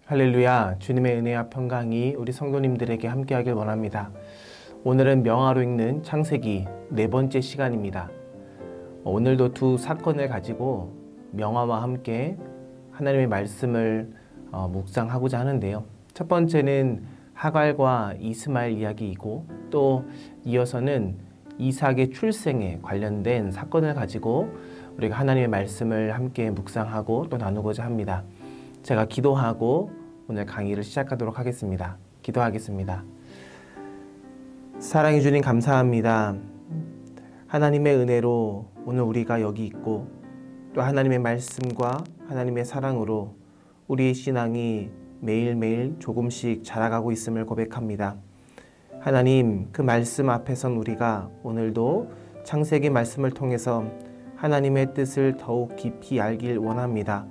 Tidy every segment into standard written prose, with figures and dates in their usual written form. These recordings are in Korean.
할렐루야. 주님의 은혜와 평강이 우리 성도님들에게 함께하길 원합니다. 오늘은 명화로 읽는 창세기 4번째 시간입니다. 오늘도 두 사건을 가지고 명화와 함께 하나님의 말씀을 묵상하고자 하는데요. 첫 번째는 하갈과 이스마엘 이야기이고, 또 이어서는 이삭의 출생에 관련된 사건을 가지고 우리가 하나님의 말씀을 함께 묵상하고 또 나누고자 합니다. 제가 기도하고 오늘 강의를 시작하도록 하겠습니다. 기도하겠습니다. 사랑해 주님 감사합니다. 하나님의 은혜로 오늘 우리가 여기 있고, 또 하나님의 말씀과 하나님의 사랑으로 우리의 신앙이 매일매일 조금씩 자라가고 있음을 고백합니다. 하나님, 그 말씀 앞에선 우리가 오늘도 창세기 말씀을 통해서 하나님의 뜻을 더욱 깊이 알길 원합니다.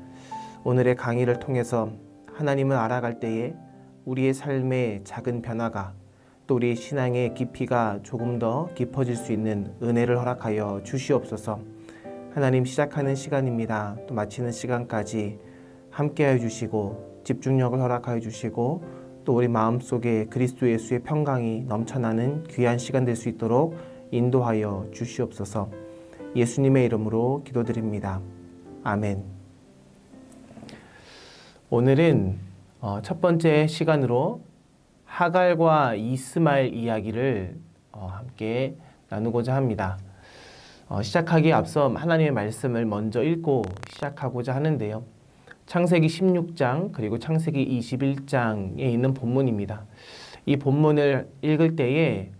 오늘의 강의를 통해서 하나님을 알아갈 때에 우리의 삶의 작은 변화가, 또 우리의 신앙의 깊이가 조금 더 깊어질 수 있는 은혜를 허락하여 주시옵소서. 하나님, 시작하는 시간입니다. 또 마치는 시간까지 함께하여 주시고 집중력을 허락하여 주시고, 또 우리 마음속에 그리스도 예수의 평강이 넘쳐나는 귀한 시간 될 수 있도록 인도하여 주시옵소서. 예수님의 이름으로 기도드립니다. 아멘. 오늘은 첫 번째 시간으로 하갈과 이스마엘 이야기를 함께 나누고자 합니다. 시작하기에 앞서 하나님의 말씀을 먼저 읽고 시작하고자 하는데요. 창세기 16장 그리고 창세기 21장에 있는 본문입니다. 이 본문을 읽을 때에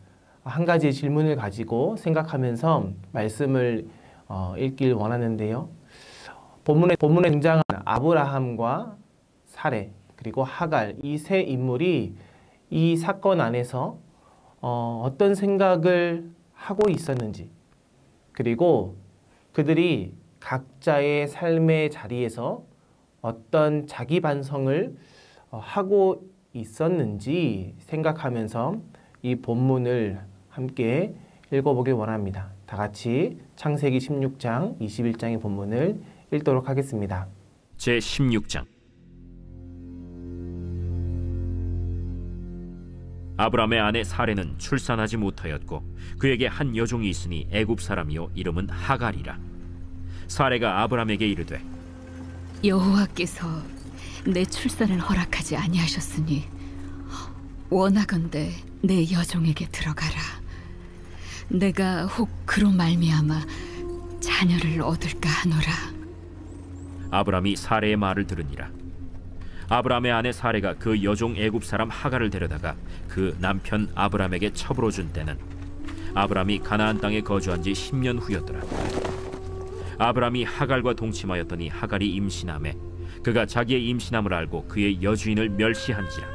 한 가지 질문을 가지고 생각하면서 말씀을 읽길 원하는데요. 본문에 등장한 아브라함과 사레 그리고 하갈, 이 세 인물이 이 사건 안에서 어떤 생각을 하고 있었는지, 그리고 그들이 각자의 삶의 자리에서 어떤 자기 반성을 하고 있었는지 생각하면서 이 본문을 함께 읽어보길 원합니다. 다 같이 창세기 16장, 21장의 본문을 읽도록 하겠습니다. 제16장. 아브람의 아내 사레는 출산하지 못하였고 그에게 한 여종이 있으니 애굽 사람이요 이름은 하갈이라. 사레가 아브람에게 이르되, 여호와께서 내 출산을 허락하지 아니하셨으니 원하건대 내 여종에게 들어가라. 내가 혹 그로 말미암아 자녀를 얻을까 하노라. 아브람이 사레의 말을 들으니라. 아브람의 아내 사레가 그 여종 애굽 사람 하갈을 데려다가 그 남편 아브람에게 첩으로 준 때는 아브람이 가나안 땅에 거주한 지 10년 후였더라. 아브람이 하갈과 동침하였더니 하갈이 임신하매 그가 자기의 임신함을 알고 그의 여주인을 멸시한지라.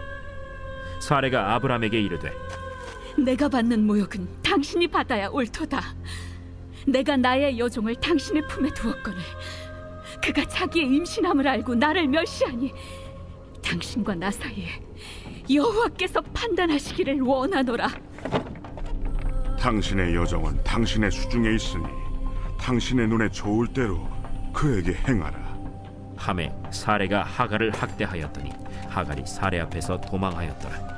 사레가 아브람에게 이르되, 내가 받는 모욕은 당신이 받아야 옳도다. 내가 나의 여종을 당신의 품에 두었거늘 그가 자기의 임신함을 알고 나를 멸시하니 당신과 나 사이에 여호와께서 판단하시기를 원하노라. 당신의 여종은 당신의 수중에 있으니 당신의 눈에 좋을 대로 그에게 행하라. 하매 사레가 하갈을 학대하였더니 하갈이 사레 앞에서 도망하였더라.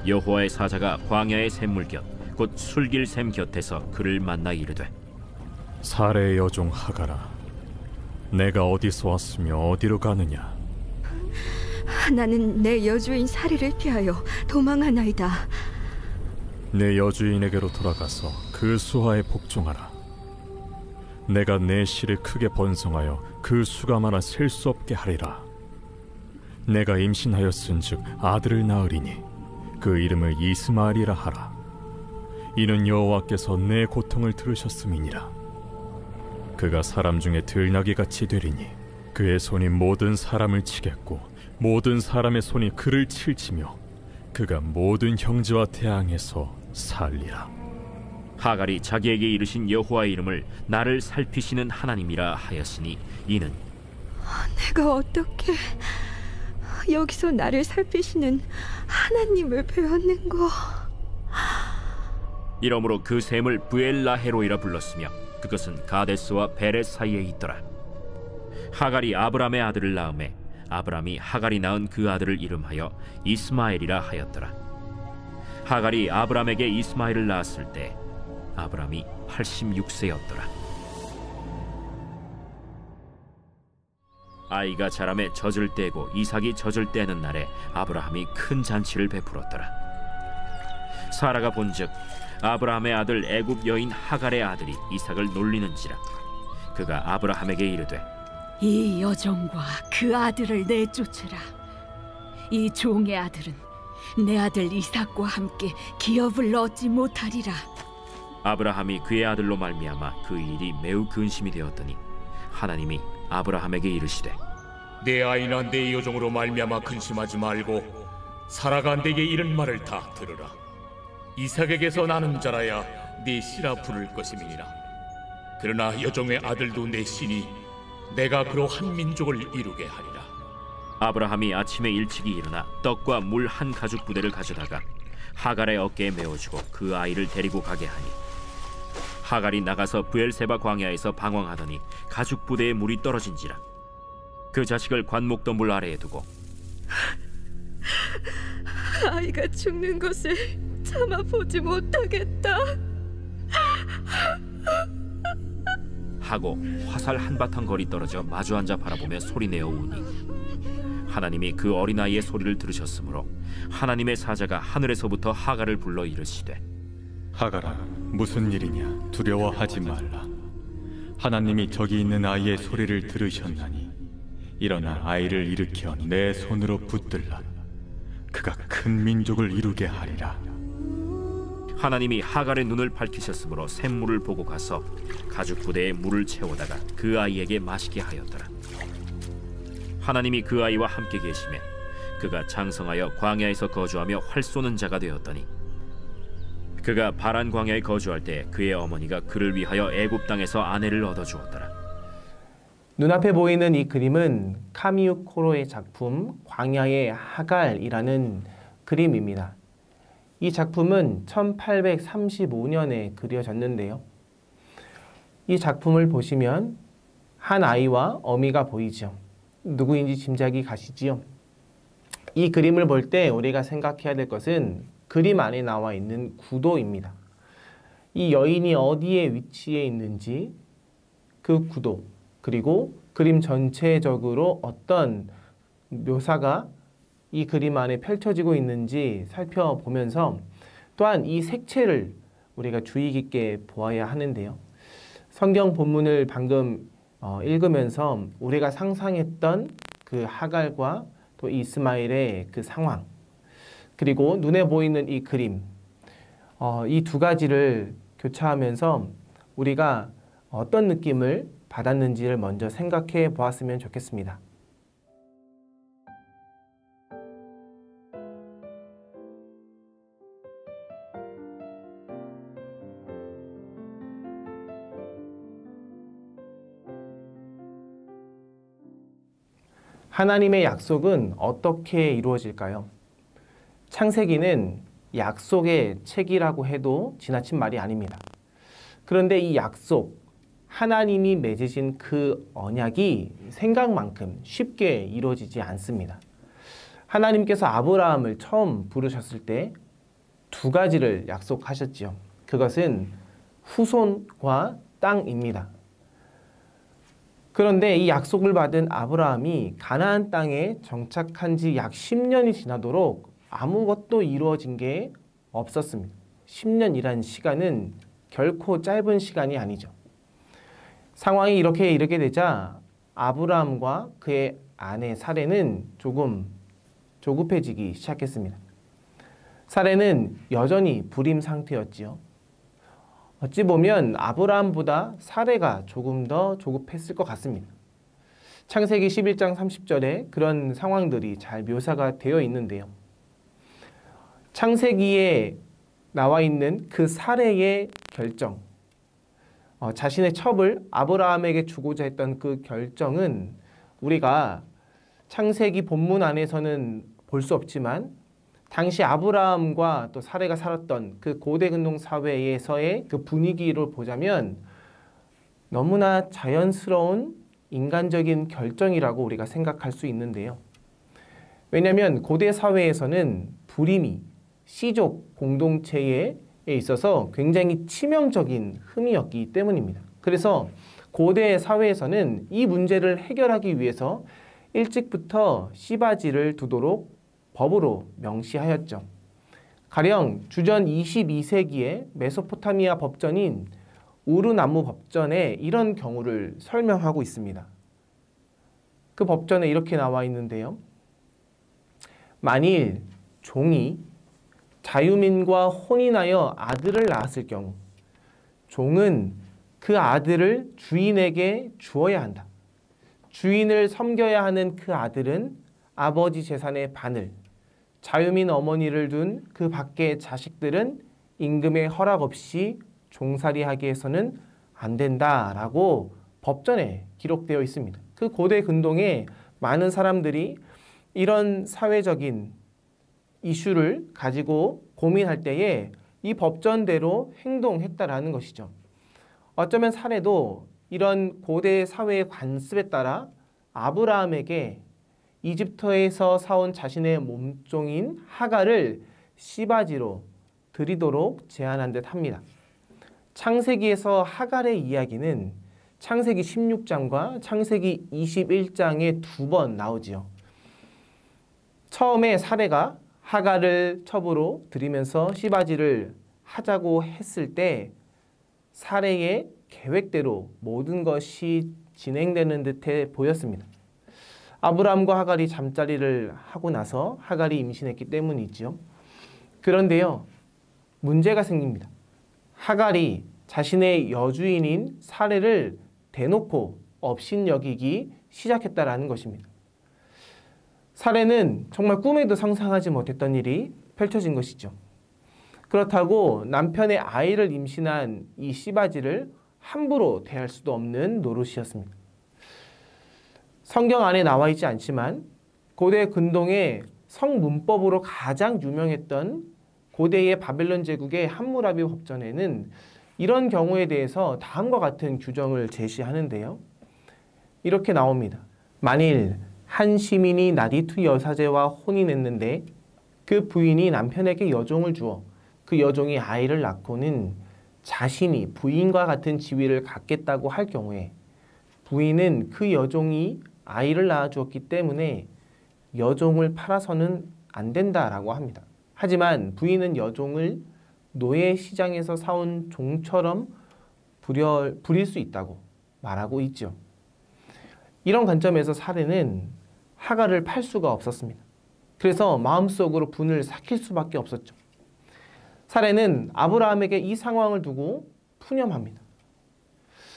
여호와의 사자가 광야의 샘물 곁 곧 술길 샘 곁에서 그를 만나 이르되, 사레의 여종 하갈아, 내가 어디서 왔으며 어디로 가느냐? 나는 내 여주인 사리를 피하여 도망하나이다. 내 여주인에게로 돌아가서 그 수하에 복종하라. 내가 내 씨를 크게 번성하여 그 수가 많아 셀 수 없게 하리라. 내가 임신하였은즉 아들을 낳으리니 그 이름을 이스마엘이라 하라. 이는 여호와께서 내 고통을 들으셨음이니라. 그가 사람 중에 들나귀같이 되리니 그의 손이 모든 사람을 치겠고 모든 사람의 손이 그를 칠지며 그가 모든 형제와 대항해서 살리라. 하갈이 자기에게 이르신 여호와의 이름을 나를 살피시는 하나님이라 하였으니 이는 내가 어떻게 여기서 나를 살피시는 하나님을 배웠는고. 이러므로 그 샘을 부엘라헤로이라 불렀으며 그것은 가데스와 베렛 사이에 있더라. 하갈이 아브람의 아들을 낳음에 아브라함이 하갈이 낳은 그 아들을 이름하여 이스마엘이라 하였더라. 하갈이 아브라함에게 이스마엘을 낳았을 때 아브라함이 86세였더라. 아이가 자라매 젖을 떼고 이삭이 젖을 떼는 날에 아브라함이 큰 잔치를 베풀었더라. 사라가 본즉 아브라함의 아들 애굽 여인 하갈의 아들이 이삭을 놀리는지라. 그가 아브라함에게 이르되 이 여종과 그 아들을 내쫓으라. 이 종의 아들은 내 아들 이삭과 함께 기업을 얻지 못하리라. 아브라함이 그의 아들로 말미암아 그 일이 매우 근심이 되었더니 하나님이 아브라함에게 이르시되 내 아이나 내 여종으로 말미암아 근심하지 말고 사라가 내게 이른 말을 다 들으라. 이삭에게서 나는 자라야 네 씨라 부를 것임이니라. 그러나 여종의 아들도 내 씨니 내가 그로 한 민족을 이루게 하리라. 아브라함이 아침에 일찍이 일어나 떡과 물 한 가죽 부대를 가져다가 하갈의 어깨에 메어주고 그 아이를 데리고 가게 하니 하갈이 나가서 브엘세바 광야에서 방황하더니 가죽 부대에 물이 떨어진지라. 그 자식을 관목더물 아래에 두고 아이가 죽는 것을 참아 보지 못하겠다 하고 화살 한바탕 거리 떨어져 마주 앉아 바라보며 소리내어 우니 하나님이 그 어린아이의 소리를 들으셨으므로 하나님의 사자가 하늘에서부터 하갈을 불러 이르시되 하갈아, 무슨 일이냐? 두려워하지 말라. 하나님이 저기 있는 아이의 소리를 들으셨나니 일어나 아이를 일으켜 내 손으로 붙들라. 그가 큰 민족을 이루게 하리라. 하나님이 하갈의 눈을 밝히셨으므로 샘물을 보고 가서 가죽 부대에 물을 채우다가 그 아이에게 마시게 하였더라. 하나님이 그 아이와 함께 계시매 그가 장성하여 광야에서 거주하며 활 쏘는 자가 되었더니 그가 바란 광야에 거주할 때 그의 어머니가 그를 위하여 애굽 땅에서 아내를 얻어주었더라. 눈앞에 보이는 이 그림은 카미유 코로의 작품 광야의 하갈이라는 그림입니다. 이 작품은 1835년에 그려졌는데요. 이 작품을 보시면 한 아이와 어미가 보이죠. 누구인지 짐작이 가시지요? 이 그림을 볼 때 우리가 생각해야 될 것은 그림 안에 나와 있는 구도입니다. 이 여인이 어디에 위치해 있는지 그 구도, 그리고 그림 전체적으로 어떤 묘사가 이 그림 안에 펼쳐지고 있는지 살펴보면서 또한 이 색채를 우리가 주의 깊게 보아야 하는데요. 성경 본문을 방금 읽으면서 우리가 상상했던 그 하갈과 또 이스마엘의 그 상황, 그리고 눈에 보이는 이 그림, 이 두 가지를 교차하면서 우리가 어떤 느낌을 받았는지를 먼저 생각해 보았으면 좋겠습니다. 하나님의 약속은 어떻게 이루어질까요? 창세기는 약속의 책이라고 해도 지나친 말이 아닙니다. 그런데 이 약속, 하나님이 맺으신 그 언약이 생각만큼 쉽게 이루어지지 않습니다. 하나님께서 아브라함을 처음 부르셨을 때 두 가지를 약속하셨지요. 그것은 후손과 땅입니다. 그런데 이 약속을 받은 아브라함이 가나안 땅에 정착한 지 약 10년이 지나도록 아무것도 이루어진 게 없었습니다. 10년이란 시간은 결코 짧은 시간이 아니죠. 상황이 이렇게 이르게 되자 아브라함과 그의 아내 사레는 조금 조급해지기 시작했습니다. 사레는 여전히 불임 상태였지요. 어찌 보면 아브라함보다 사레가 조금 더 조급했을 것 같습니다. 창세기 11장 30절에 그런 상황들이 잘 묘사가 되어 있는데요. 창세기에 나와 있는 그 사레의 결정, 자신의 첩을 아브라함에게 주고자 했던 그 결정은 우리가 창세기 본문 안에서는 볼 수 없지만 당시 아브라함과 또 사레가 살았던 그 고대 근동 사회에서의 그 분위기를 보자면 너무나 자연스러운 인간적인 결정이라고 우리가 생각할 수 있는데요. 왜냐하면 고대 사회에서는 불임이 씨족 공동체에 있어서 굉장히 치명적인 흠이었기 때문입니다. 그래서 고대 사회에서는 이 문제를 해결하기 위해서 일찍부터 씨바지를 두도록 법으로 명시하였죠. 가령 주전 22세기의 메소포타미아 법전인 우르나무 법전에 이런 경우를 설명하고 있습니다. 그 법전에 이렇게 나와 있는데요. 만일 종이 자유민과 혼인하여 아들을 낳았을 경우 종은 그 아들을 주인에게 주어야 한다. 주인을 섬겨야 하는 그 아들은 아버지 재산의 반을, 자유민 어머니를 둔 그 밖의 자식들은 임금의 허락 없이 종살이하게 해서는 안 된다라고 법전에 기록되어 있습니다. 그 고대 근동에 많은 사람들이 이런 사회적인 이슈를 가지고 고민할 때에 이 법전대로 행동했다라는 것이죠. 어쩌면 사례도 이런 고대 사회의 관습에 따라 아브라함에게 이집트에서 사온 자신의 몸종인 하갈을 씨바지로 드리도록 제안한 듯 합니다. 창세기에서 하갈의 이야기는 창세기 16장과 창세기 21장에 2번 나오지요. 처음에 사레가 하갈을 첩으로 들이면서 씨바지를 하자고 했을 때 사레의 계획대로 모든 것이 진행되는 듯해 보였습니다. 아브라함과 하갈이 잠자리를 하고 나서 하갈이 임신했기 때문이죠. 그런데요, 문제가 생깁니다. 하갈이 자신의 여주인인 사레를 대놓고 업신여기기 시작했다라는 것입니다. 사레는 정말 꿈에도 상상하지 못했던 일이 펼쳐진 것이죠. 그렇다고 남편의 아이를 임신한 이 씨바지를 함부로 대할 수도 없는 노릇이었습니다. 성경 안에 나와 있지 않지만 고대 근동의 성문법으로 가장 유명했던 고대의 바벨론 제국의 함무라비 법전에는 이런 경우에 대해서 다음과 같은 규정을 제시하는데요. 이렇게 나옵니다. 만일 한 시민이 나디투 여사제와 혼인했는데 그 부인이 남편에게 여종을 주어 그 여종이 아이를 낳고는 자신이 부인과 같은 지위를 갖겠다고 할 경우에 부인은 그 여종이 아이를 낳아주었기 때문에 여종을 팔아서는 안 된다라고 합니다. 하지만 부인은 여종을 노예 시장에서 사온 종처럼 부릴 수 있다고 말하고 있죠. 이런 관점에서 사레는 하갈을 팔 수가 없었습니다. 그래서 마음속으로 분을 삭힐 수밖에 없었죠. 사레는 아브라함에게 이 상황을 두고 푸념합니다.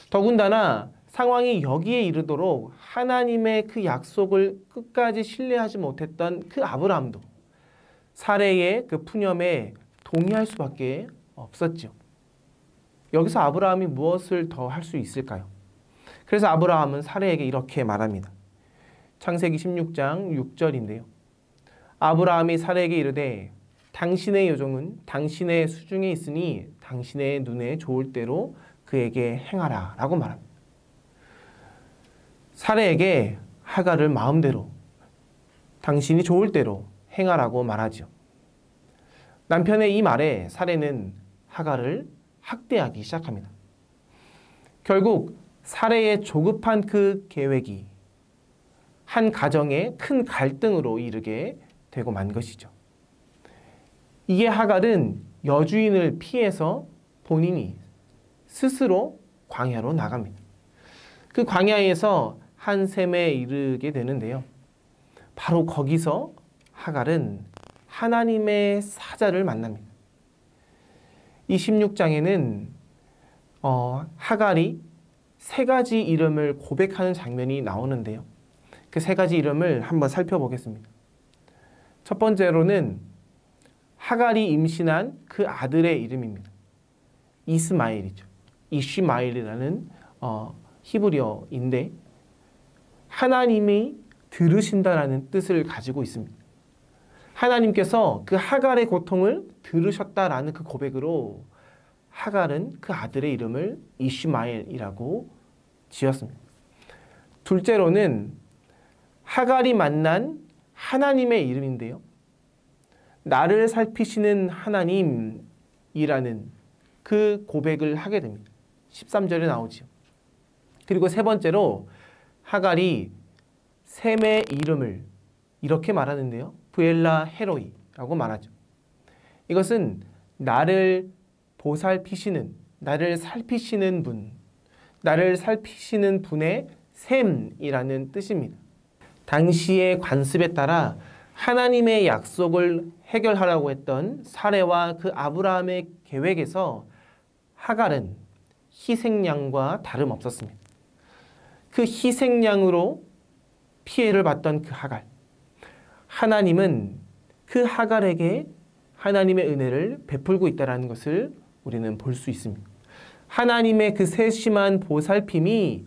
더군다나 상황이 여기에 이르도록 하나님의 그 약속을 끝까지 신뢰하지 못했던 그 아브라함도 사레의 그 푸념에 동의할 수밖에 없었죠. 여기서 아브라함이 무엇을 더 할 수 있을까요? 그래서 아브라함은 사레에게 이렇게 말합니다. 창세기 16장 6절인데요. 아브라함이 사레에게 이르되 당신의 여종은 당신의 수중에 있으니 당신의 눈에 좋을 대로 그에게 행하라 라고 말합니다. 사레에게 하갈을 마음대로 당신이 좋을 대로 행하라고 말하죠. 남편의 이 말에 사레는 하갈을 학대하기 시작합니다. 결국 사레의 조급한 그 계획이 한 가정의 큰 갈등으로 이르게 되고 만 것이죠. 이에 하갈은 여주인을 피해서 본인이 스스로 광야로 나갑니다. 그 광야에서 한 셈에 이르게 되는데요. 바로 거기서 하갈은 하나님의 사자를 만납니다. 이 16장에는 하갈이 세 가지 이름을 고백하는 장면이 나오는데요. 그 세 가지 이름을 한번 살펴보겠습니다. 첫 번째로는 하갈이 임신한 그 아들의 이름입니다. 이스마엘이죠. 이시마엘이라는 히브리어인데 하나님이 들으신다라는 뜻을 가지고 있습니다. 하나님께서 그 하갈의 고통을 들으셨다라는 그 고백으로 하갈은 그 아들의 이름을 이시마엘이라고 지었습니다. 둘째로는 하갈이 만난 하나님의 이름인데요. 나를 살피시는 하나님이라는 그 고백을 하게 됩니다. 13절에 나오지요. 그리고 세 번째로 하갈이 셈의 이름을 이렇게 말하는데요. 부엘라 헤로이라고 말하죠. 이것은 나를 보살피시는, 나를 살피시는 분, 나를 살피시는 분의 셈이라는 뜻입니다. 당시의 관습에 따라 하나님의 약속을 해결하라고 했던 사레와 그 아브라함의 계획에서 하갈은 희생양과 다름없었습니다. 그 희생양으로 피해를 받던 그 하갈, 하나님은 그 하갈에게 하나님의 은혜를 베풀고 있다는 것을 우리는 볼 수 있습니다. 하나님의 그 세심한 보살핌이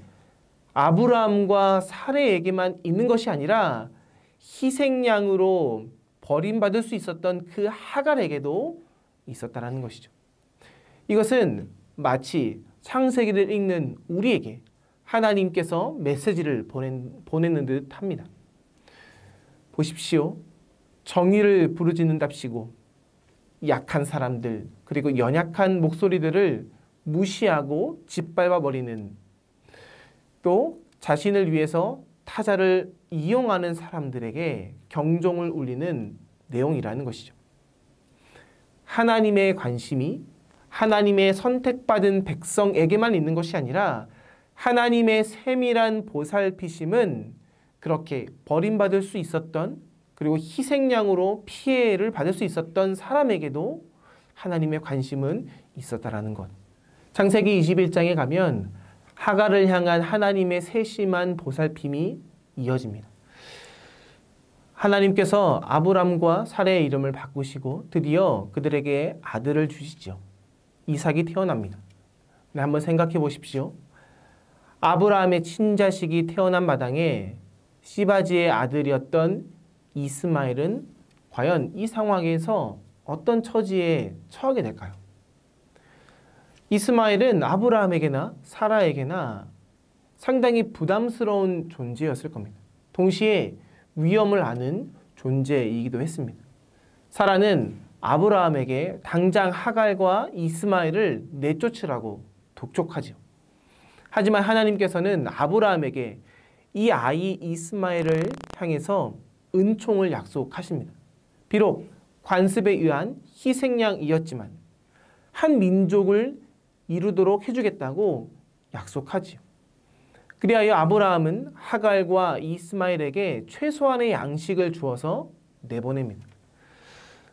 아브라함과 사레에게만 있는 것이 아니라 희생양으로 버림받을 수 있었던 그 하갈에게도 있었다는 것이죠. 이것은 마치 창세기를 읽는 우리에게 하나님께서 메시지를 보내는 듯 합니다. 보십시오. 정의를 부르짖는답시고 약한 사람들, 그리고 연약한 목소리들을 무시하고 짓밟아버리는, 또 자신을 위해서 타자를 이용하는 사람들에게 경종을 울리는 내용이라는 것이죠. 하나님의 관심이 하나님의 선택받은 백성에게만 있는 것이 아니라 하나님의 세밀한 보살피심은 그렇게 버림받을 수 있었던, 그리고 희생양으로 피해를 받을 수 있었던 사람에게도 하나님의 관심은 있었다라는 것. 창세기 21장에 가면 하갈을 향한 하나님의 세심한 보살핌이 이어집니다. 하나님께서 아브람과 사레의 이름을 바꾸시고 드디어 그들에게 아들을 주시죠. 이삭이 태어납니다. 네, 한번 생각해 보십시오. 아브라함의 친자식이 태어난 마당에 시바지의 아들이었던 이스마엘은 과연 이 상황에서 어떤 처지에 처하게 될까요? 이스마엘은 아브라함에게나 사라에게나 상당히 부담스러운 존재였을 겁니다. 동시에 위험을 아는 존재이기도 했습니다. 사라는 아브라함에게 당장 하갈과 이스마엘을 내쫓으라고 독촉하죠. 하지만 하나님께서는 아브라함에게 이 아이 이스마엘을 향해서 은총을 약속하십니다. 비록 관습에 의한 희생양이었지만 한 민족을 이루도록 해주겠다고 약속하지요. 그리하여 아브라함은 하갈과 이스마엘에게 최소한의 양식을 주어서 내보냅니다.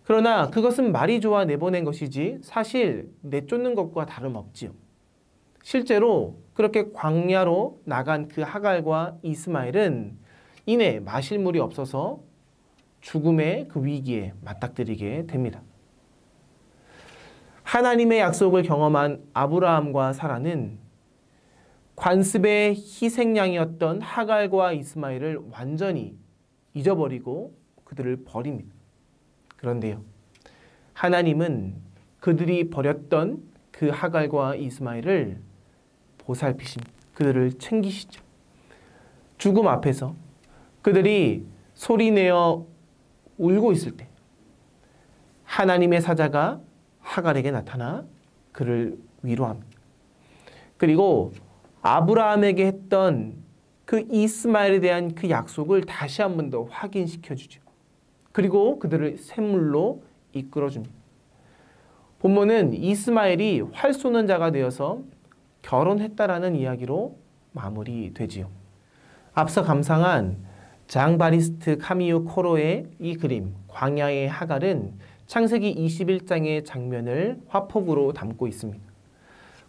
그러나 그것은 말이 좋아 내보낸 것이지 사실 내쫓는 것과 다름없지요. 실제로 그렇게 광야로 나간 그 하갈과 이스마엘은 이내 마실 물이 없어서 죽음의 그 위기에 맞닥뜨리게 됩니다. 하나님의 약속을 경험한 아브라함과 사라는 관습의 희생양이었던 하갈과 이스마엘을 완전히 잊어버리고 그들을 버립니다. 그런데요, 하나님은 그들이 버렸던 그 하갈과 이스마엘을 보살피십니다. 그들을 챙기시죠. 죽음 앞에서 그들이 소리내어 울고 있을 때 하나님의 사자가 하갈에게 나타나 그를 위로합니다. 그리고 아브라함에게 했던 그 이스마엘에 대한 그 약속을 다시 한 번 더 확인시켜 주죠. 그리고 그들을 샘물로 이끌어줍니다. 본문은 이스마엘이 활 쏘는 자가 되어서 결혼했다라는 이야기로 마무리되지요. 앞서 감상한 장바리스트 카미유 코로의 이 그림 광야의 하갈은 창세기 21장의 장면을 화폭으로 담고 있습니다.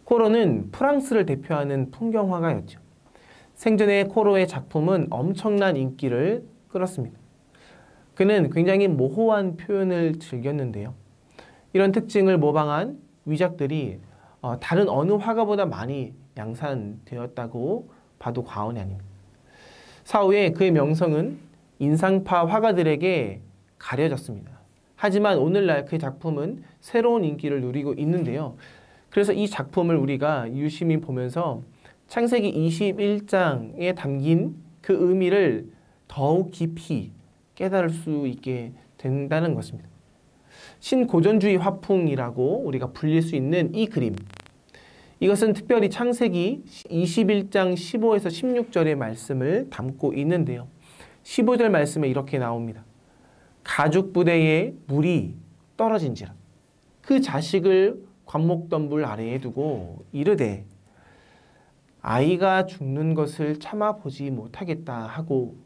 코로는 프랑스를 대표하는 풍경화가였죠. 생전에 코로의 작품은 엄청난 인기를 끌었습니다. 그는 굉장히 모호한 표현을 즐겼는데요. 이런 특징을 모방한 위작들이 다른 어느 화가보다 많이 양산되었다고 봐도 과언이 아닙니다. 사후에 그의 명성은 인상파 화가들에게 가려졌습니다. 하지만 오늘날 그 작품은 새로운 인기를 누리고 있는데요. 그래서 이 작품을 우리가 유심히 보면서 창세기 21장에 담긴 그 의미를 더욱 깊이 깨달을 수 있게 된다는 것입니다. 신고전주의 화풍이라고 우리가 불릴 수 있는 이 그림, 이것은 특별히 창세기 21장 15에서 16절의 말씀을 담고 있는데요. 15절 말씀에 이렇게 나옵니다. 가죽 부대에 물이 떨어진지라 그 자식을 관목덤불 아래에 두고 이르되 아이가 죽는 것을 참아보지 못하겠다 하고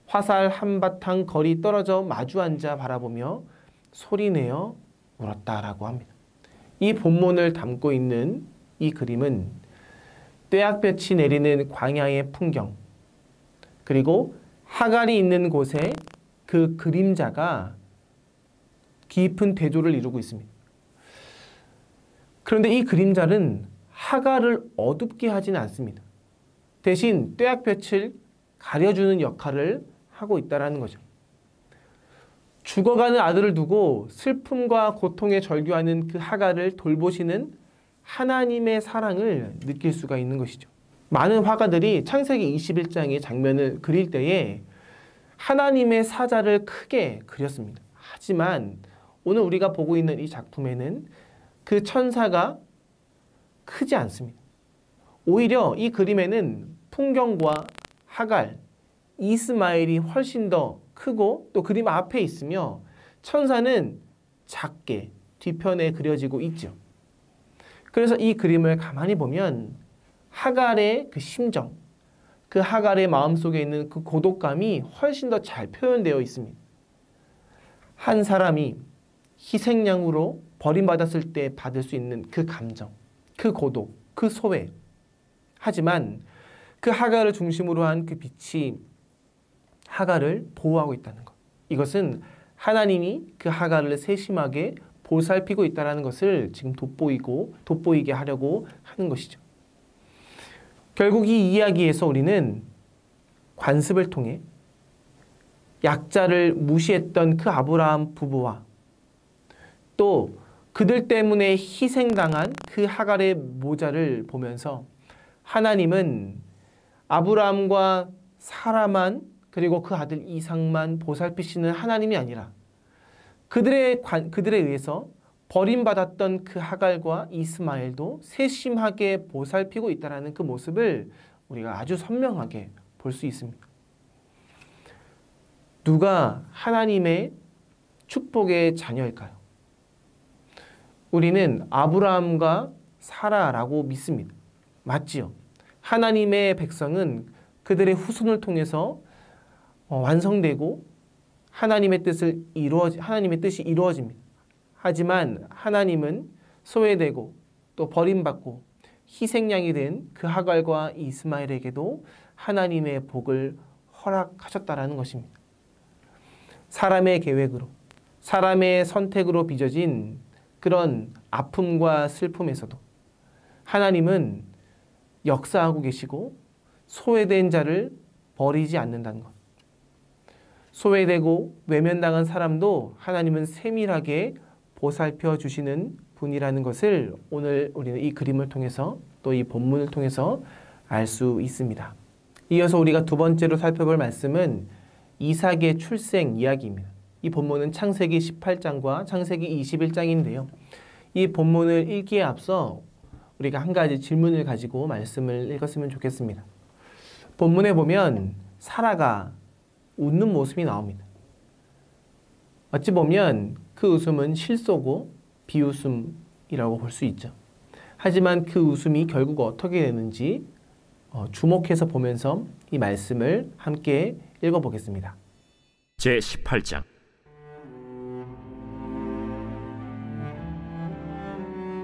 화살 한바탕 거리 떨어져 마주 앉아 바라보며 소리내어 울었다라고 합니다. 이 본문을 담고 있는 이 그림은 떼약볕이 내리는 광야의 풍경, 그리고 하갈이 있는 곳에 그 그림자가 깊은 대조를 이루고 있습니다. 그런데 이 그림자는 하갈을 어둡게 하지는 않습니다. 대신 떼약볕을 가려주는 역할을 하고 있다는 거죠. 죽어가는 아들을 두고 슬픔과 고통에 절규하는 그 하갈을 돌보시는 하나님의 사랑을 느낄 수가 있는 것이죠. 많은 화가들이 창세기 21장의 장면을 그릴 때에 하나님의 사자를 크게 그렸습니다. 하지만 오늘 우리가 보고 있는 이 작품에는 그 천사가 크지 않습니다. 오히려 이 그림에는 풍경과 하갈, 이스마엘이 훨씬 더 크고 또 그림 앞에 있으며 천사는 작게 뒤편에 그려지고 있죠. 그래서 이 그림을 가만히 보면 하갈의 그 심정, 그 하갈의 마음속에 있는 그 고독감이 훨씬 더 잘 표현되어 있습니다. 한 사람이 희생양으로 버림받았을 때 받을 수 있는 그 감정, 그 고독, 그 소외. 하지만 그 하갈을 중심으로 한 그 빛이 하갈을 보호하고 있다는 것. 이것은 하나님이 그 하갈을 세심하게 보살피고 있다는 것을 지금 돋보이게 하려고 하는 것이죠. 결국 이 이야기에서 우리는 관습을 통해 약자를 무시했던 그 아브라함 부부와 또 그들 때문에 희생당한 그 하갈의 모자를 보면서 하나님은 아브라함과 사라만 그리고 그 아들 이삭만 보살피시는 하나님이 아니라 그들에 의해서 버림받았던 그 하갈과 이스마엘도 세심하게 보살피고 있다는 그 모습을 우리가 아주 선명하게 볼 수 있습니다. 누가 하나님의 축복의 자녀일까요? 우리는 아브라함과 사라라고 믿습니다. 맞지요? 하나님의 백성은 그들의 후손을 통해서 완성되고 하나님의 뜻이 이루어집니다. 하지만 하나님은 소외되고 또 버림받고 희생양이 된 그 하갈과 이스마엘에게도 하나님의 복을 허락하셨다라는 것입니다. 사람의 계획으로, 사람의 선택으로 빚어진 그런 아픔과 슬픔에서도 하나님은 역사하고 계시고 소외된 자를 버리지 않는다는 것. 소외되고 외면당한 사람도 하나님은 세밀하게 보살펴 주시는 분이라는 것을 오늘 우리는 이 그림을 통해서 또 이 본문을 통해서 알 수 있습니다. 이어서 우리가 두 번째로 살펴볼 말씀은 이삭의 출생 이야기입니다. 이 본문은 창세기 18장과 창세기 21장인데요. 이 본문을 읽기에 앞서 우리가 한 가지 질문을 가지고 말씀을 읽었으면 좋겠습니다. 본문에 보면 사라가 웃는 모습이 나옵니다. 어찌 보면 그 웃음은 실소고 비웃음이라고 볼 수 있죠. 하지만 그 웃음이 결국 어떻게 되는지 주목해서 보면서 이 말씀을 함께 읽어보겠습니다. 제18장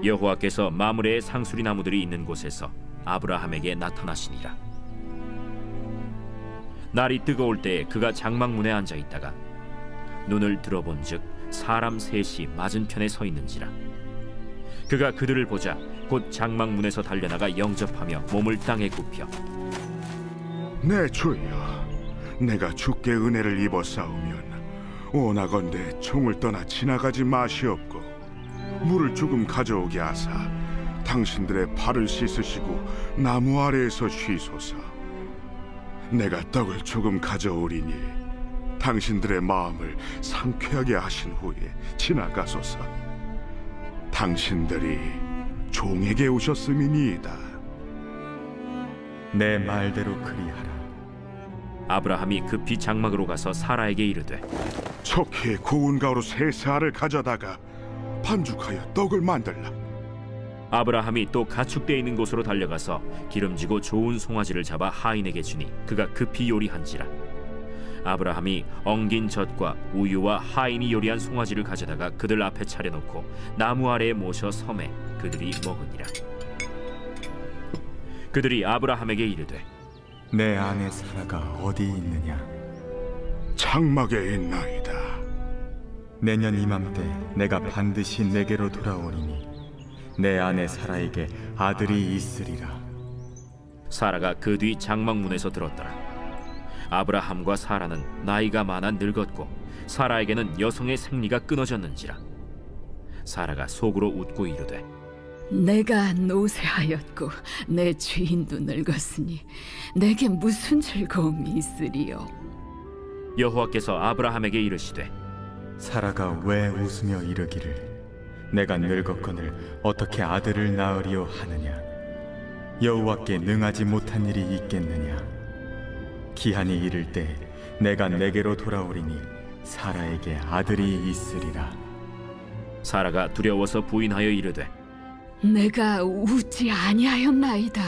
여호와께서 마므레의 상수리 나무들이 있는 곳에서 아브라함에게 나타나시니라. 날이 뜨거울 때에 그가 장막문에 앉아 있다가 눈을 들어본즉 사람 셋이 맞은편에 서 있는지라. 그가 그들을 보자 곧 장막문에서 달려나가 영접하며 몸을 땅에 굽혀 내 주여, 내가 주께 은혜를 입어 싸우면 원하건대 총을 떠나 지나가지 마시옵고 물을 조금 가져오게 하사 당신들의 발을 씻으시고 나무 아래에서 쉬소서. 내가 떡을 조금 가져오리니 당신들의 마음을 상쾌하게 하신 후에 지나가소서. 당신들이 종에게 오셨음이니이다. 내 말대로 그리하라. 아브라함이 급히 장막으로 가서 사라에게 이르되 속히 고운 가루 3세알을 가져다가 반죽하여 떡을 만들라. 아브라함이 또 가축되어 있는 곳으로 달려가서 기름지고 좋은 송아지를 잡아 하인에게 주니 그가 급히 요리한지라. 아브라함이 엉긴 젖과 우유와 하인이 요리한 송아지를 가져다가 그들 앞에 차려놓고 나무 아래에 모셔 섬에 그들이 먹으니라. 그들이 아브라함에게 이르되 내 아내 사라가 어디 있느냐? 장막에 있나이다. 내년 이맘때 내가 반드시 내게로 돌아오리니 내 아내 사라에게 아들이 있으리라. 사라가 그 뒤 장막문에서 들었더라. 아브라함과 사라는 나이가 많아 늙었고 사라에게는 여성의 생리가 끊어졌는지라. 사라가 속으로 웃고 이르되 내가 노쇠하였고 내 주인도 늙었으니 내게 무슨 즐거움이 있으리요. 여호와께서 아브라함에게 이르시되 사라가 왜 웃으며 이르기를 내가 늙었거늘 어떻게 아들을 낳으리요 하느냐? 여호와께 능하지 못한 일이 있겠느냐? 기한이 이를 때 내가 내게로 돌아오리니 사라에게 아들이 있으리라. 사라가 두려워서 부인하여 이르되 내가 웃지 아니하였나이다.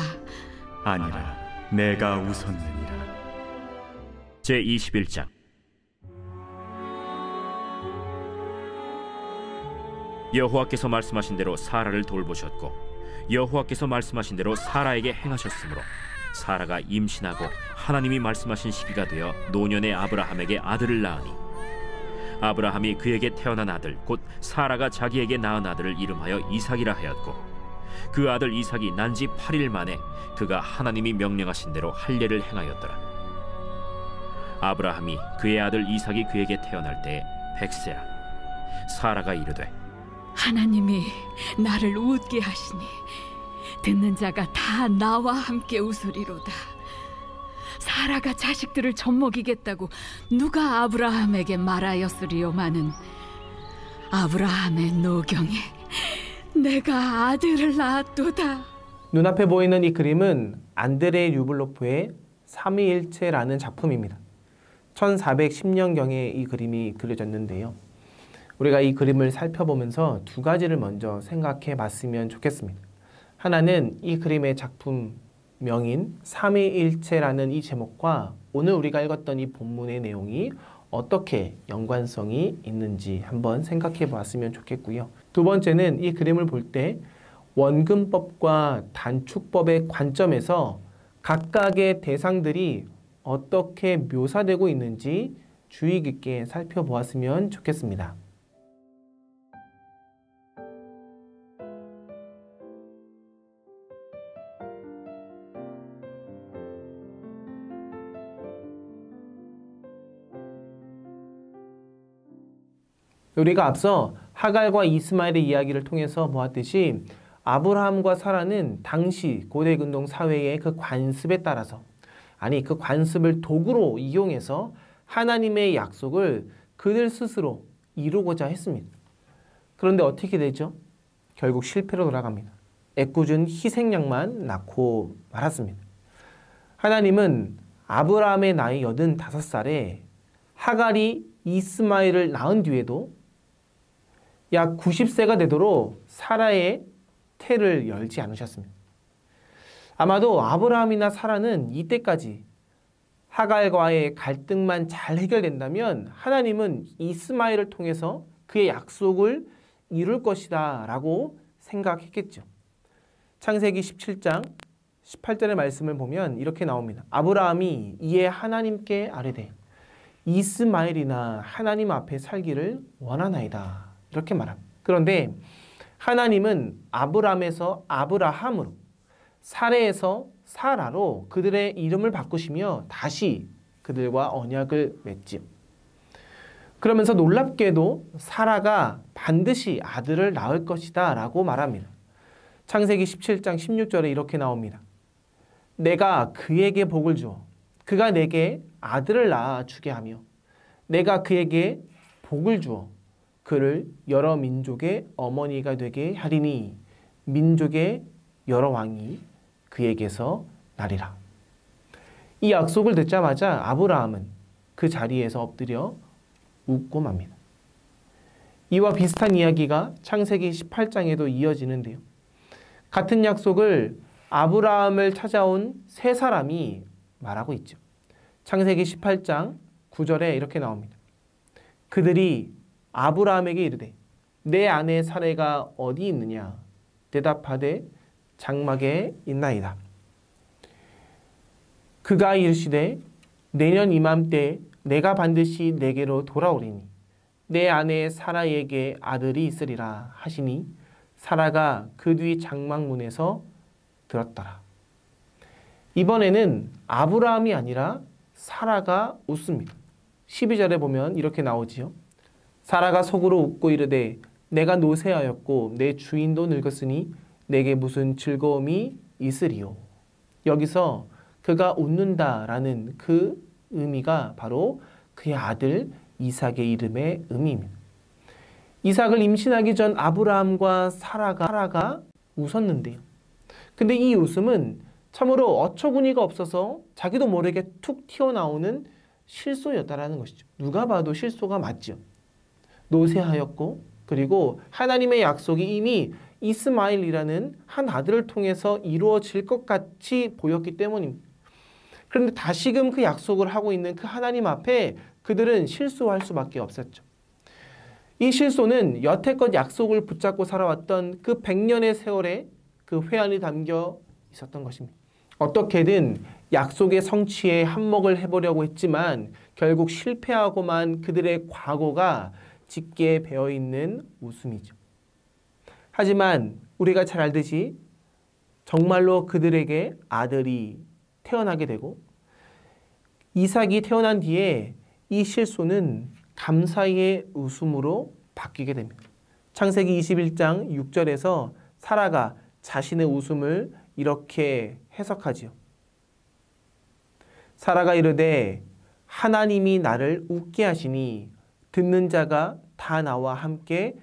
아니라 내가 웃었느니라. 제21장. 여호와께서 말씀하신 대로 사라를 돌보셨고 여호와께서 말씀하신 대로 사라에게 행하셨으므로 사라가 임신하고 하나님이 말씀하신 시기가 되어 노년의 아브라함에게 아들을 낳으니 아브라함이 그에게 태어난 아들 곧 사라가 자기에게 낳은 아들을 이름하여 이삭이라 하였고 그 아들 이삭이 난 지 8일 만에 그가 하나님이 명령하신 대로 할례를 행하였더라. 아브라함이 그의 아들 이삭이 그에게 태어날 때에 100세라. 사라가 이르되 하나님이 나를 웃게 하시니 듣는 자가 다 나와 함께 웃으리로다. 사라가 자식들을 젖먹이겠다고 누가 아브라함에게 말하였으리요마는 아브라함의 노경에 내가 아들을 낳았도다. 눈앞에 보이는 이 그림은 안드레 류블로프의 삼위일체라는 작품입니다. 1410년경에 이 그림이 그려졌는데요. 우리가 이 그림을 살펴보면서 두 가지를 먼저 생각해 봤으면 좋겠습니다. 하나는 이 그림의 작품명인 삼위일체라는 이 제목과 오늘 우리가 읽었던 이 본문의 내용이 어떻게 연관성이 있는지 한번 생각해 봤으면 좋겠고요. 두 번째는 이 그림을 볼 때 원근법과 단축법의 관점에서 각각의 대상들이 어떻게 묘사되고 있는지 주의 깊게 살펴보았으면 좋겠습니다. 우리가 앞서 하갈과 이스마엘의 이야기를 통해서 보았듯이 아브라함과 사라는 당시 고대 근동 사회의 그 관습에 따라서 그 관습을 도구로 이용해서 하나님의 약속을 그들 스스로 이루고자 했습니다. 그런데 어떻게 되죠? 결국 실패로 돌아갑니다. 애꿎은 희생양만 낳고 말았습니다. 하나님은 아브라함의 나이 85살에 하갈이 이스마엘을 낳은 뒤에도 약 90세가 되도록 사라의 태를 열지 않으셨습니다. 아마도 아브라함이나 사라는 이때까지 하갈과의 갈등만 잘 해결된다면 하나님은 이스마엘을 통해서 그의 약속을 이룰 것이다 라고 생각했겠죠. 창세기 17장 18절의 말씀을 보면 이렇게 나옵니다. 아브라함이 이에 하나님께 아뢰되 이스마엘이나 하나님 앞에 살기를 원하나이다. 이렇게 말합니다. 그런데 하나님은 아브람에서 아브라함으로 사레에서 사라로 그들의 이름을 바꾸시며 다시 그들과 언약을 맺지요. 그러면서 놀랍게도 사라가 반드시 아들을 낳을 것이다 라고 말합니다. 창세기 17장 16절에 이렇게 나옵니다. 내가 그에게 복을 주어 그가 내게 아들을 낳아 주게 하며 내가 그에게 복을 주어 그를 여러 민족의 어머니가 되게 하리니 민족의 여러 왕이 그에게서 나리라. 이 약속을 듣자마자 아브라함은 그 자리에서 엎드려 웃고 맙니다. 이와 비슷한 이야기가 창세기 18장에도 이어지는데요. 같은 약속을 아브라함을 찾아온 세 사람이 말하고 있죠. 창세기 18장 9절에 이렇게 나옵니다. 그들이 아브라함에게 이르되 내 아내 사레가 어디 있느냐 대답하되 장막에 있나이다. 그가 이르시되 내년 이맘때 내가 반드시 내게로 돌아오리니 내 아내 사라에게 아들이 있으리라 하시니 사라가 그 뒤 장막문에서 들었더라. 이번에는 아브라함이 아니라 사라가 웃습니다. 12절에 보면 이렇게 나오지요. 사라가 속으로 웃고 이르되 내가 노쇠하였고 내 주인도 늙었으니 내게 무슨 즐거움이 있으리요. 여기서 그가 웃는다라는 그 의미가 바로 그의 아들 이삭의 이름의 의미입니다. 이삭을 임신하기 전 아브라함과 사라가 웃었는데요. 근데 이 웃음은 참으로 어처구니가 없어서 자기도 모르게 툭 튀어나오는 실소였다라는 것이죠. 누가 봐도 실소가 맞죠. 노쇠하였고 그리고 하나님의 약속이 이미 이스마엘이라는 한 아들을 통해서 이루어질 것 같이 보였기 때문입니다. 그런데 다시금 그 약속을 하고 있는 그 하나님 앞에 그들은 실수할 수밖에 없었죠. 이 실소는 여태껏 약속을 붙잡고 살아왔던 그 100년의 세월에 그 회한이 담겨 있었던 것입니다. 어떻게든 약속의 성취에 한몫을 해보려고 했지만 결국 실패하고만 그들의 과거가 짙게 배어있는 웃음이죠. 하지만 우리가 잘 알듯이 정말로 그들에게 아들이 태어나게 되고 이삭이 태어난 뒤에 이 실소는 감사의 웃음으로 바뀌게 됩니다. 창세기 21장 6절에서 사라가 자신의 웃음을 이렇게 해석하지요. 사라가 이르되 하나님이 나를 웃게 하시니 듣는 자가 다 나와 함께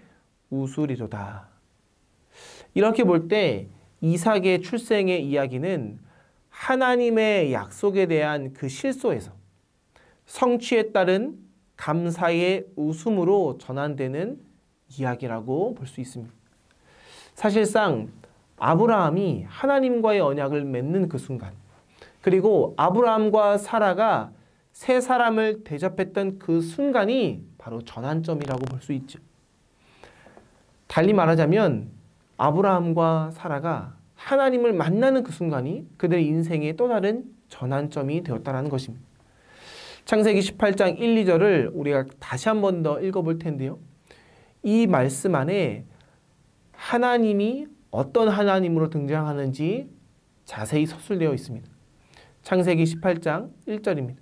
웃으리로다. 이렇게 볼 때 이삭의 출생의 이야기는 하나님의 약속에 대한 그 실소에서 성취에 따른 감사의 웃음으로 전환되는 이야기라고 볼 수 있습니다. 사실상 아브라함이 하나님과의 언약을 맺는 그 순간, 그리고 아브라함과 사라가 세 사람을 대접했던 그 순간이 바로 전환점이라고 볼 수 있죠. 달리 말하자면 아브라함과 사라가 하나님을 만나는 그 순간이 그들의 인생의 또 다른 전환점이 되었다는 것입니다. 창세기 18장 1, 2절을 우리가 다시 한 번 더 읽어볼 텐데요. 이 말씀 안에 하나님이 어떤 하나님으로 등장하는지 자세히 서술되어 있습니다. 창세기 18장 1절입니다.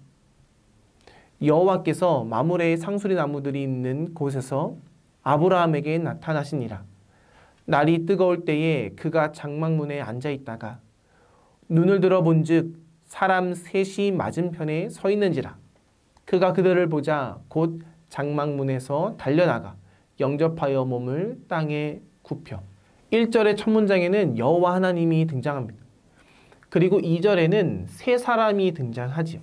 여호와께서 마므레의 상수리 나무들이 있는 곳에서 아브라함에게 나타나시니라. 날이 뜨거울 때에 그가 장막문에 앉아 있다가 눈을 들어 본즉 사람 셋이 맞은편에 서 있는지라. 그가 그들을 보자 곧 장막문에서 달려나가 영접하여 몸을 땅에 굽혀. 1절의 첫 문장에는 여호와 하나님이 등장합니다. 그리고 2절에는 세 사람이 등장하지요.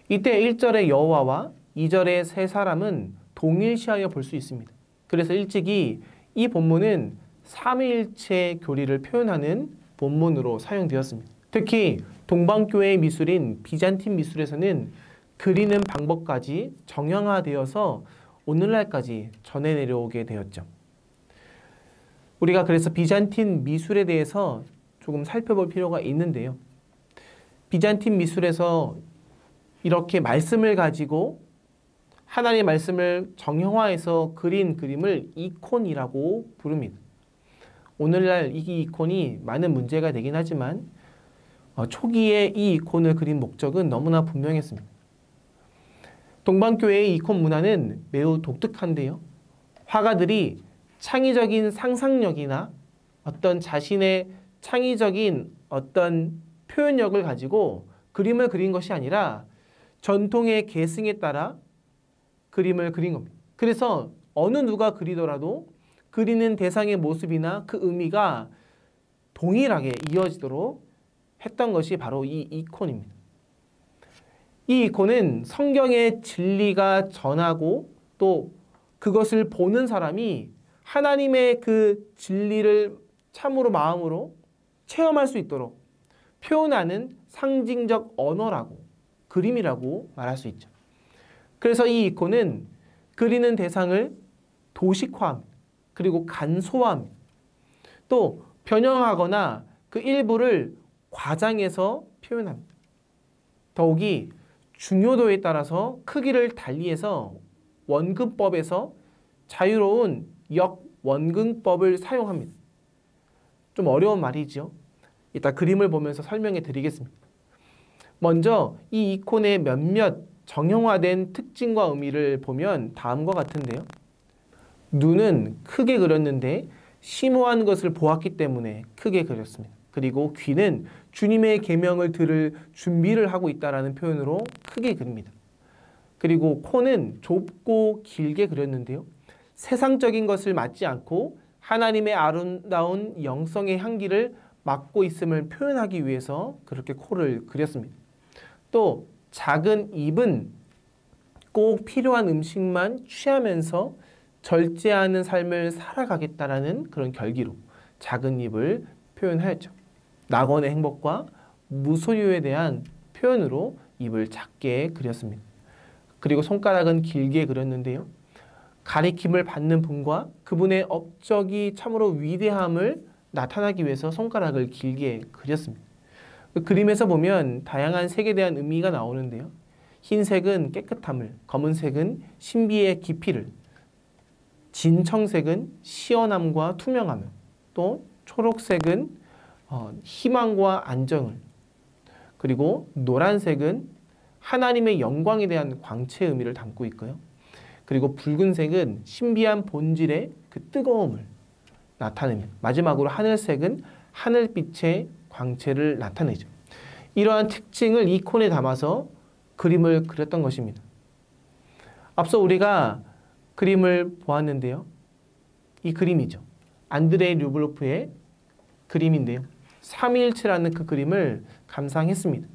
이때 1절의 여호와와 2절의 세 사람은 동일시하여 볼 수 있습니다. 그래서 일찍이 이 본문은 삼위일체 교리를 표현하는 본문으로 사용되었습니다. 특히 동방교회의 미술인 비잔틴 미술에서는 그리는 방법까지 정형화되어서 오늘날까지 전해 내려오게 되었죠. 우리가 그래서 비잔틴 미술에 대해서 조금 살펴볼 필요가 있는데요. 비잔틴 미술에서 이렇게 말씀을 가지고 하나님의 말씀을 정형화해서 그린 그림을 이콘이라고 부릅니다. 오늘날 이 이콘이 많은 문제가 되긴 하지만 초기에 이 이콘을 그린 목적은 너무나 분명했습니다. 동방교회의 이콘 문화는 매우 독특한데요. 화가들이 창의적인 상상력이나 어떤 자신의 창의적인 어떤 표현력을 가지고 그림을 그린 것이 아니라 전통의 계승에 따라 그림을 그린 겁니다. 그래서 어느 누가 그리더라도 그리는 대상의 모습이나 그 의미가 동일하게 이어지도록 했던 것이 바로 이 이콘입니다. 이 이콘은 성경의 진리가 전하고 또 그것을 보는 사람이 하나님의 그 진리를 참으로 마음으로 체험할 수 있도록 표현하는 상징적 언어라고, 그림이라고 말할 수 있죠. 그래서 이 이콘은 그리는 대상을 도식화합니다. 그리고 간소화합니다. 또 변형하거나 그 일부를 과장해서 표현합니다. 더욱이 중요도에 따라서 크기를 달리해서 원근법에서 자유로운 역원근법을 사용합니다. 좀 어려운 말이죠. 이따 그림을 보면서 설명해 드리겠습니다. 먼저 이 이콘의 몇몇 정형화된 특징과 의미를 보면 다음과 같은데요. 눈은 크게 그렸는데 심오한 것을 보았기 때문에 크게 그렸습니다. 그리고 귀는 주님의 계명을 들을 준비를 하고 있다라는 표현으로 크게 그립니다. 그리고 코는 좁고 길게 그렸는데요. 세상적인 것을 맡지 않고 하나님의 아름다운 영성의 향기를 맡고 있음을 표현하기 위해서 그렇게 코를 그렸습니다. 또 작은 입은 꼭 필요한 음식만 취하면서 절제하는 삶을 살아가겠다라는 그런 결기로 작은 입을 표현하였죠. 낙원의 행복과 무소유에 대한 표현으로 입을 작게 그렸습니다. 그리고 손가락은 길게 그렸는데요. 가리킴을 받는 분과 그분의 업적이 참으로 위대함을 나타나기 위해서 손가락을 길게 그렸습니다. 그 그림에서 보면 다양한 색에 대한 의미가 나오는데요. 흰색은 깨끗함을, 검은색은 신비의 깊이를, 진청색은 시원함과 투명함을, 또 초록색은 희망과 안정을, 그리고 노란색은 하나님의 영광에 대한 광채의 의미를 담고 있고요. 그리고 붉은색은 신비한 본질의 그 뜨거움을 나타냅니다. 마지막으로 하늘색은 하늘빛의 광채를 나타내죠. 이러한 특징을 이콘에 담아서 그림을 그렸던 것입니다. 앞서 우리가 그림을 보았는데요. 이 그림이죠. 안드레이 르블로프의 그림인데요. 삼위일체라는 그 그림을 감상했습니다.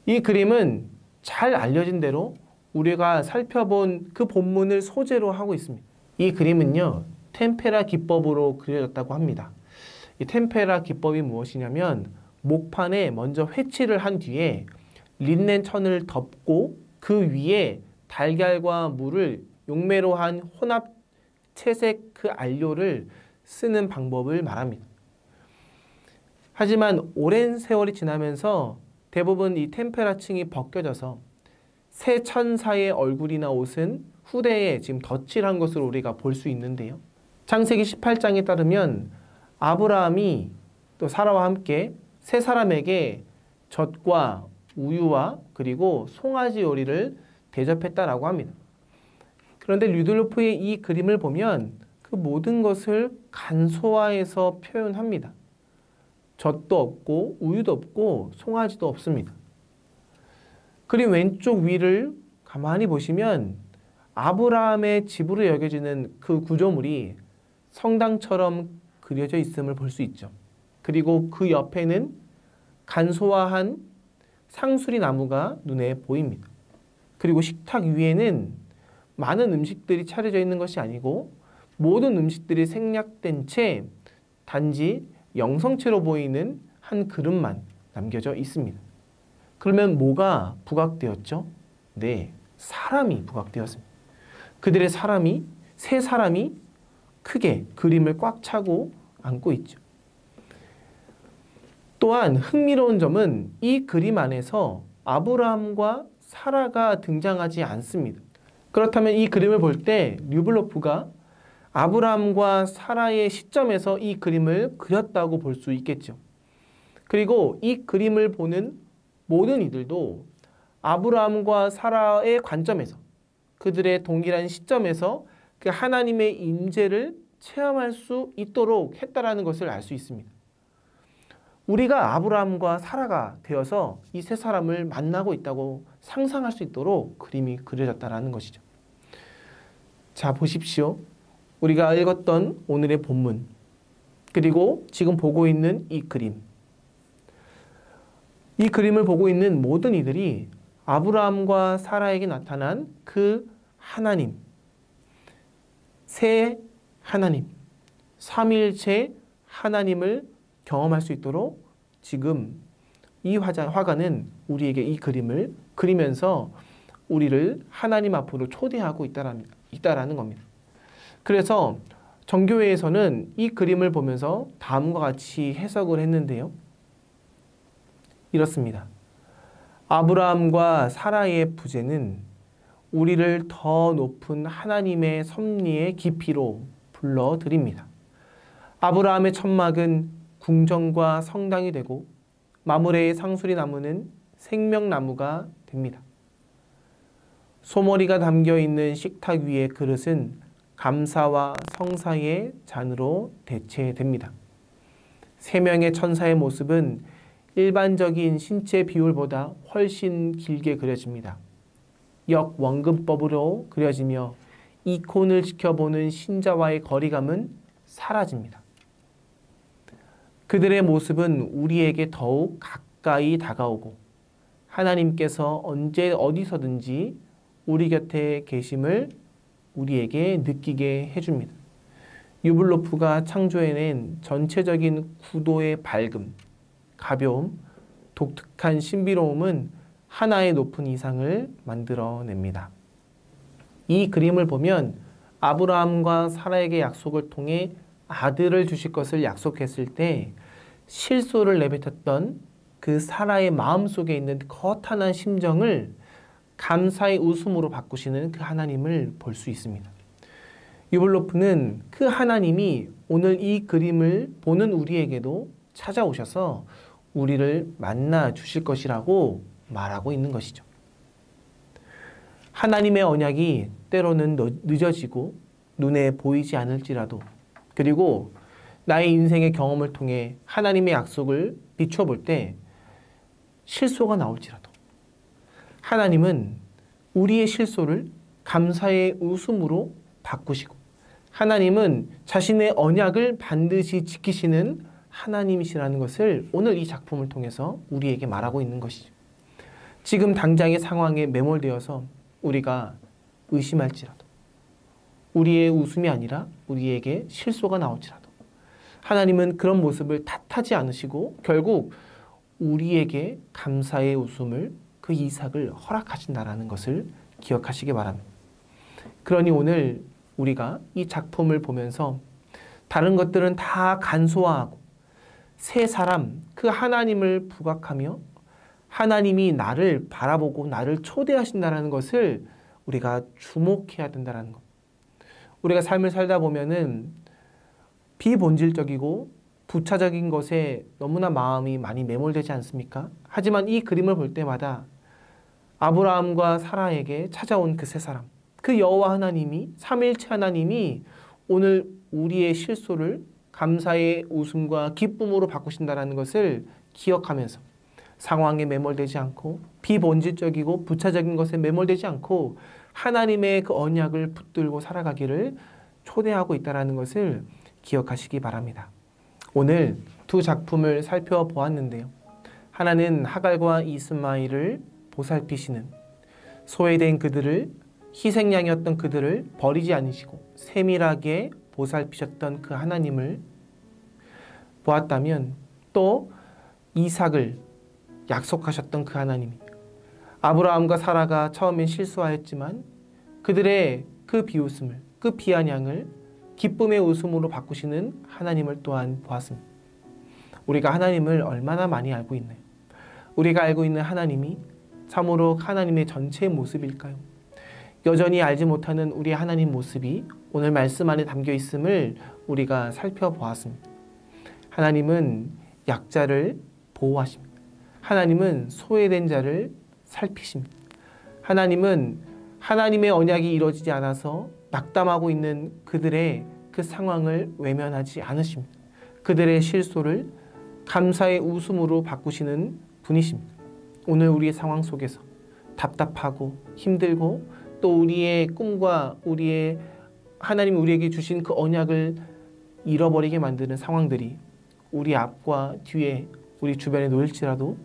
이 그림은 잘 알려진 대로 우리가 살펴본 그 본문을 소재로 하고 있습니다. 이 그림은요, 템페라 기법으로 그려졌다고 합니다. 이 템페라 기법이 무엇이냐면 목판에 먼저 회칠을 한 뒤에 린넨 천을 덮고 그 위에 달걀과 물을 용매로 한 혼합 채색 그 안료를 쓰는 방법을 말합니다. 하지만 오랜 세월이 지나면서 대부분 이 템페라층이 벗겨져서 새 천사의 얼굴이나 옷은 후대에 지금 덧칠한 것으로 우리가 볼 수 있는데요. 창세기 18장에 따르면 아브라함이 또 사라와 함께 세 사람에게 젖과 우유와 그리고 송아지 요리를 대접했다라고 합니다. 그런데 르돌프의 이 그림을 보면 그 모든 것을 간소화해서 표현합니다. 젖도 없고 우유도 없고 송아지도 없습니다. 그림 왼쪽 위를 가만히 보시면 아브라함의 집으로 여겨지는 그 구조물이 성당처럼 그려져 있음을 볼 수 있죠. 그리고 그 옆에는 간소화한 상수리 나무가 눈에 보입니다. 그리고 식탁 위에는 많은 음식들이 차려져 있는 것이 아니고 모든 음식들이 생략된 채 단지 영성체로 보이는 한 그릇만 남겨져 있습니다. 그러면 뭐가 부각되었죠? 네, 사람이 부각되었습니다. 그들의 세 사람이 크게 그림을 꽉 차고 안고 있죠. 또한 흥미로운 점은 이 그림 안에서 아브라함과 사라가 등장하지 않습니다. 그렇다면 이 그림을 볼 때 르블로프가 아브라함과 사라의 시점에서 이 그림을 그렸다고 볼 수 있겠죠. 그리고 이 그림을 보는 모든 이들도 아브라함과 사라의 관점에서 그들의 동일한 시점에서 그 하나님의 임재를 체험할 수 있도록 했다라는 것을 알 수 있습니다. 우리가 아브라함과 사라가 되어서 이 세 사람을 만나고 있다고 상상할 수 있도록 그림이 그려졌다라는 것이죠. 자, 보십시오. 우리가 읽었던 오늘의 본문, 그리고 지금 보고 있는 이 그림. 이 그림을 보고 있는 모든 이들이 아브라함과 사라에게 나타난 그 하나님, 새 하나님, 삼위일체 하나님을 경험할 수 있도록 지금 이 화가는 우리에게 이 그림을 그리면서 우리를 하나님 앞으로 초대하고 있다라는 겁니다. 그래서 정교회에서는 이 그림을 보면서 다음과 같이 해석을 했는데요. 이렇습니다. 아브라함과 사라의 부재는 우리를 더 높은 하나님의 섭리의 깊이로 불러드립니다. 아브라함의 천막은 궁정과 성당이 되고 마므레의 상수리 나무는 생명나무가 됩니다. 소머리가 담겨있는 식탁 위의 그릇은 감사와 성사의 잔으로 대체됩니다. 세 명의 천사의 모습은 일반적인 신체 비율보다 훨씬 길게 그려집니다. 역원근법으로 그려지며 이콘을 지켜보는 신자와의 거리감은 사라집니다. 그들의 모습은 우리에게 더욱 가까이 다가오고 하나님께서 언제 어디서든지 우리 곁에 계심을 우리에게 느끼게 해줍니다. 유블로프가 창조해낸 전체적인 구도의 밝음, 가벼움, 독특한 신비로움은 하나의 높은 이상을 만들어냅니다. 이 그림을 보면 아브라함과 사라에게 약속을 통해 아들을 주실 것을 약속했을 때 실소를 내뱉었던 그 사라의 마음속에 있는 거탄한 심정을 감사의 웃음으로 바꾸시는 그 하나님을 볼 수 있습니다. 유블로프는 그 하나님이 오늘 이 그림을 보는 우리에게도 찾아오셔서 우리를 만나 주실 것이라고 말하고 있는 것이죠. 하나님의 언약이 때로는 늦어지고 눈에 보이지 않을지라도, 그리고 나의 인생의 경험을 통해 하나님의 약속을 비춰볼 때 실소가 나올지라도 하나님은 우리의 실소를 감사의 웃음으로 바꾸시고 하나님은 자신의 언약을 반드시 지키시는 하나님이시라는 것을 오늘 이 작품을 통해서 우리에게 말하고 있는 것이죠. 지금 당장의 상황에 매몰되어서 우리가 의심할지라도, 우리의 웃음이 아니라 우리에게 실소가 나올지라도 하나님은 그런 모습을 탓하지 않으시고 결국 우리에게 감사의 웃음을, 그 이삭을 허락하신다라는 것을 기억하시기 바랍니다. 그러니 오늘 우리가 이 작품을 보면서 다른 것들은 다 간소화하고 세 사람, 그 하나님을 부각하며 하나님이 나를 바라보고 나를 초대하신다는 것을 우리가 주목해야 된다는 것. 우리가 삶을 살다 보면은 비본질적이고 부차적인 것에 너무나 마음이 많이 매몰되지 않습니까? 하지만 이 그림을 볼 때마다 아브라함과 사라에게 찾아온 그 세 사람, 그 여호와 하나님이, 삼위일체 하나님이 오늘 우리의 실소를 감사의 웃음과 기쁨으로 바꾸신다는 것을 기억하면서 상황에 매몰되지 않고 비본질적이고 부차적인 것에 매몰되지 않고 하나님의 그 언약을 붙들고 살아가기를 초대하고 있다는 것을 기억하시기 바랍니다. 오늘 두 작품을 살펴보았는데요. 하나는 하갈과 이스마엘을 보살피시는, 소외된 그들을, 희생양이었던 그들을 버리지 않으시고 세밀하게 보살피셨던 그 하나님을 보았다면, 또 이삭을 약속하셨던 그 하나님, 아브라함과 사라가 처음엔 실수하였지만 그들의 그 비웃음을, 그 비아냥을 기쁨의 웃음으로 바꾸시는 하나님을 또한 보았습니다. 우리가 하나님을 얼마나 많이 알고 있나요? 우리가 알고 있는 하나님이 참으로 하나님의 전체 모습일까요? 여전히 알지 못하는 우리의 하나님 모습이 오늘 말씀 안에 담겨 있음을 우리가 살펴보았습니다. 하나님은 약자를 보호하십니다. 하나님은 소외된 자를 살피십니다. 하나님은 하나님의 언약이 이루어지지 않아서 낙담하고 있는 그들의 그 상황을 외면하지 않으십니다. 그들의 실소를 감사의 웃음으로 바꾸시는 분이십니다. 오늘 우리의 상황 속에서 답답하고 힘들고 또 우리의 꿈과 우리의 하나님이 우리에게 주신 그 언약을 잃어버리게 만드는 상황들이 우리 앞과 뒤에 우리 주변에 놓일지라도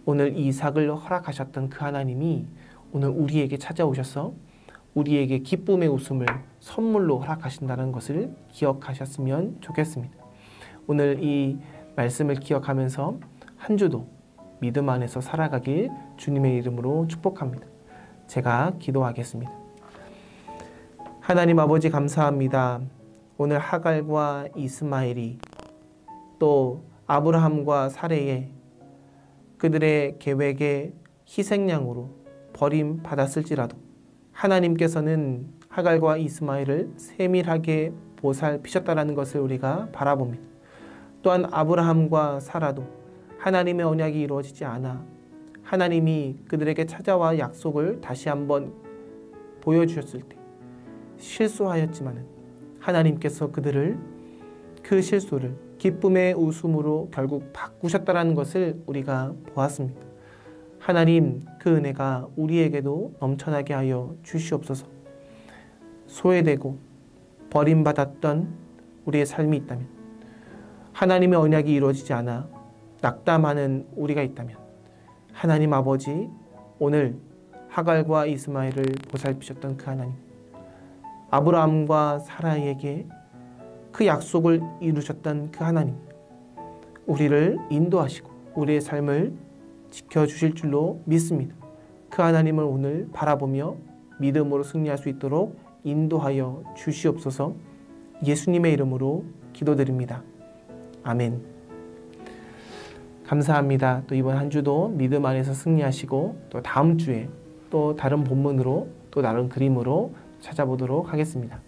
오늘 이삭을 허락하셨던 그 하나님이 오늘 우리에게 찾아오셔서 우리에게 기쁨의 웃음을 선물로 허락하신다는 것을 기억하셨으면 좋겠습니다. 오늘 이 말씀을 기억하면서 한 주도 믿음 안에서 살아가길 주님의 이름으로 축복합니다. 제가 기도하겠습니다. 하나님 아버지 감사합니다. 오늘 하갈과 이스마엘이 또 아브라함과 사레의 그들의 계획의 희생양으로 버림받았을지라도 하나님께서는 하갈과 이스마엘을 세밀하게 보살피셨다라는 것을 우리가 바라봅니다. 또한 아브라함과 사라도 하나님의 언약이 이루어지지 않아 하나님이 그들에게 찾아와 약속을 다시 한번 보여주셨을 때 실수하였지만은 하나님께서 그들을 그 실수를 기쁨의 웃음으로 결국 바꾸셨다라는 것을 우리가 보았습니다. 하나님 그 은혜가 우리에게도 넘쳐나게 하여 주시옵소서. 소외되고 버림받았던 우리의 삶이 있다면, 하나님의 언약이 이루어지지 않아 낙담하는 우리가 있다면, 하나님 아버지 오늘 하갈과 이스마엘을 보살피셨던 그 하나님, 아브라함과 사라에게 그 약속을 이루셨던 그 하나님, 우리를 인도하시고 우리의 삶을 지켜주실 줄로 믿습니다. 그 하나님을 오늘 바라보며 믿음으로 승리할 수 있도록 인도하여 주시옵소서. 예수님의 이름으로 기도드립니다. 아멘. 감사합니다. 또 이번 한 주도 믿음 안에서 승리하시고 또 다음 주에 또 다른 본문으로 또 다른 그림으로 찾아보도록 하겠습니다.